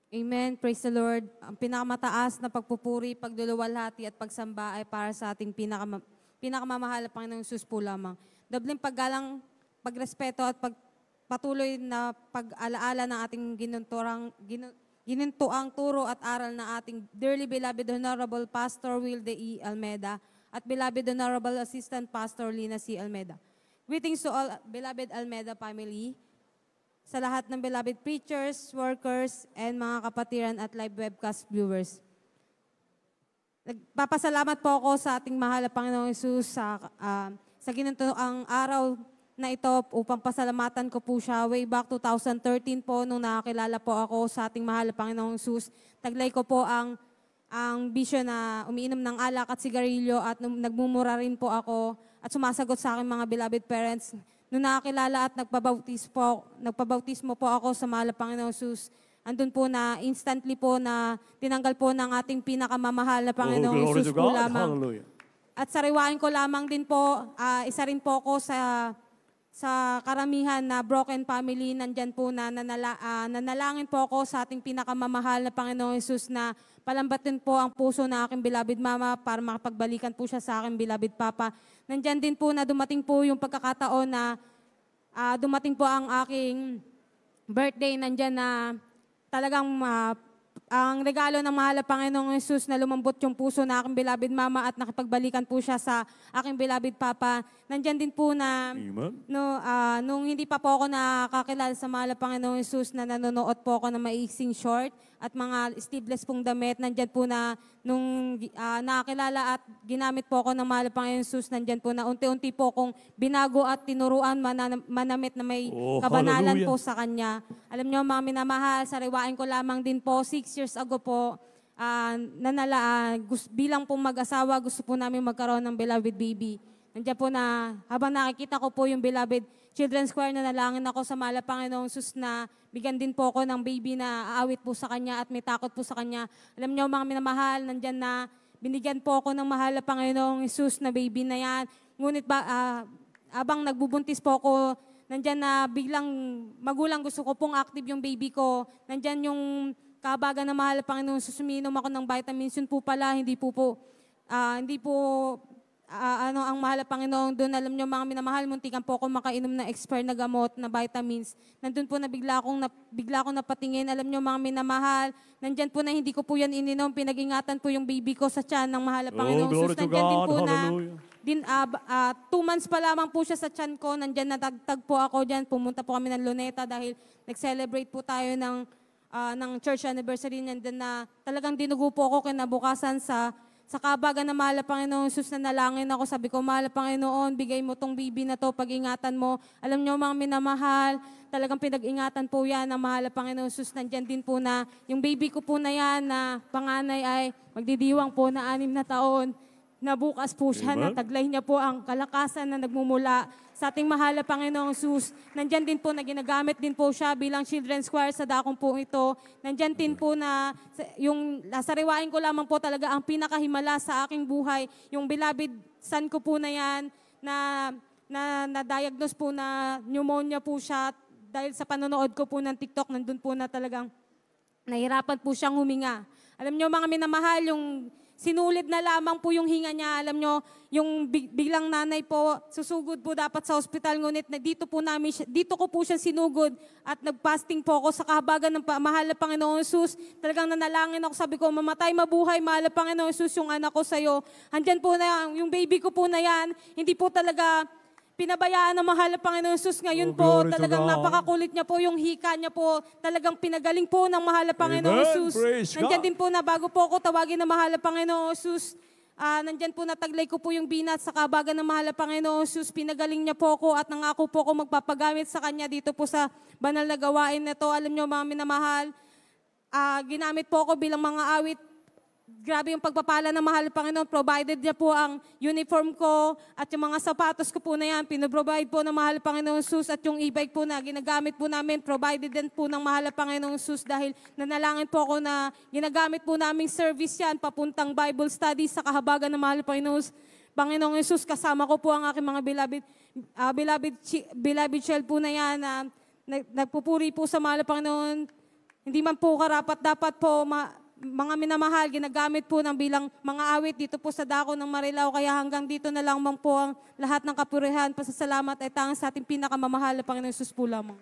Amen. Praise the Lord. Ang pinakamataas na pagpupuri, pagduluwalhati at pagsamba ay para sa ating pinakamamahal na Panginoong Sus po lamang. Dobling paggalang, pagrespeto at patuloy na pag-alaala ng ating ginintuang turo at aral na ating dearly beloved Honorable Pastor Wilde E. Almeda at beloved Honorable Assistant Pastor Lina C. Almeda. Greetings to all beloved Almeda family, sa lahat ng beloved preachers, workers, and mga kapatiran at live webcast viewers. Nagpapasalamat po ako sa ating mahal na Panginoong Hesus sa ginuntuang araw na ito upang pasalamatan ko po siya way back 2013 po nung nakakilala po ako sa ating mahal na Panginoong Hesus. Taglay ko po ang bisyo na umiinom ng alak at sigarilyo at nagmumura rin po ako at sumasagot sa aking mga beloved parents. Nung nakakilala at nagpabautismo po ako sa mahal na Panginoong Hesus, andun po na instantly po na tinanggal po ng ating pinakamamahal na Panginoong Hesus po lamang. Hallelujah. At sariwain ko lamang din po, isa rin po ako sa karamihan na broken family. Nandyan po na nanalangin po ako sa ating pinakamamahal na Panginoong Hesus na palambatin po ang puso na aking beloved mama para makapagbalikan po siya sa aking beloved papa. Nandyan din po na dumating po yung pagkakataon na dumating po ang aking birthday. Nandyan na talagang ang regalo ng mahal na Panginoong Hesus na lumambot yung puso na aking beloved mama at nakipagbalikan po siya sa aking beloved papa. Nandyan din po na nung hindi pa po ako nakakilala sa mahal na Panginoong Hesus na nanonood po ako ng maiksing short at mga sleeveless pong damit. Nandyan po na nung nakakilala at ginamit po ako ng mahal na Panginoong Hesus, nandyan po na unti-unti po kong binago at tinuruan manamit na may kabanalan po sa Kanya. Alam niyo mga minamahal, sariwain ko lamang din po, 6 years ago po, bilang po mag-asawa, gusto po namin magkaroon ng beloved baby. Nandiyan po na, habang nakikita ko po yung beloved Children's Choir, na nalangin ako sa mahal na Panginoong Hesus na bigyan din po ako ng baby na aawit po sa Kanya at may takot po sa Kanya. Alam niyo mga minamahal, nandiyan na binigyan po ako ng mahal na Panginoong Hesus na baby na yan. Ngunit habang nagbubuntis po ako, nandiyan na biglang magulang gusto ko pong active yung baby ko. Nandiyan yung kabaga na mahal na Panginoong Hesus, umiinom ako ng vitamins. Yun po pala, hindi po ang mahal na Panginoong doon. Alam niyo mga minamahal, muntikan po ako makainom na expert na gamot na vitamins. Nandun po na bigla akong napatingin. Alam niyo mga minamahal, nandyan po na hindi ko po yan ininom. Pinag-ingatan po yung baby ko sa tiyan ng mahal na Panginoong Hesus. Nandyan din po na 2 months pa lamang po siya sa tiyan ko. Nandyan natagtag po ako dyan. Pumunta po kami ng Luneta dahil nag-celebrate po tayo ng church anniversary. Nandyan na talagang dinugo po ako kinabukasan sa kabaga na mahal na Panginoong Hesus na nalangin ako. Sabi ko, mahal na Panginoon, bigay mo tong baby na to, pag-ingatan mo. Alam niyo mga minamahal, talagang pinag-ingatan po yan ng mahal na Panginoong Hesus. Nandyan din po na yung baby ko po na yan na panganay ay magdidiwang po na 6 na taon. Na bukas po siya, nataglay niya po ang kalakasan na nagmumula sa ating mahal na Panginoong Hesus. Nandyan din po na ginagamit din po siya bilang children's choir sa dakong po ito. Nandyan din po na yung sariwain ko lamang po talaga ang pinakahimala sa aking buhay. Yung beloved son ko po na yan na diagnose po na pneumonia po siya dahil sa panonood ko po ng TikTok. Nandun po na talagang nahirapan po siyang huminga. Alam niyo mga minamahal, yung sinulid na lamang po yung hinga niya. Alam nyo, yung biglang nanay po, susugod po dapat sa ospital. Ngunit dito ko po siya sinugod at nagpasting po ako sa kahabagan ng mahal na Panginoong Hesus. Talagang nanalangin ako, sabi ko, mamatay mabuhay, mahal na Panginoong Hesus, yung anak ko sa'yo. Andyan po na, yung baby ko po na yan, hindi po talaga pinabayaan ng mahal na Panginoong Hesus. Ngayon po, talagang napakakulit niya po, yung hika niya po, talagang pinagaling po ng mahal na Panginoong Hesus. Nandyan din po na bago po ako tawagin ng mahal na Panginoong Hesus, nandyan po nataglay ko po yung binat sa kabagan ng mahal na Panginoong Hesus. Pinagaling niya po ako at nangako po ako magpapagamit sa Kanya dito po sa banal na gawain na to. Alam niyo mga minamahal, ginamit po ako bilang mga awit. Grabe yung pagpapala ng mahal Panginoon. Provided niya po ang uniform ko at yung mga sapatos ko po na yan. Pinoprovide po ng mahal Panginoon Hesus at yung e-bike po na ginagamit po namin. Provided din po ng mahal Panginoon Hesus dahil nanalangin po ako na ginagamit po naming service yan papuntang Bible study sa kahabagan ng mahal Panginoong Hesus. Kasama ko po ang aking mga beloved child po na yan na nagpupuri po sa mahal Panginoon Hindi man po karapat dapat po mga minamahal, ginagamit po ng bilang mga awit dito po sa dako ng Marilao. Kaya hanggang dito na lang po ang lahat ng kapurihan, pasasalamat ay tanging sa ating pinakamamahal na Panginoon Jesus po lamang.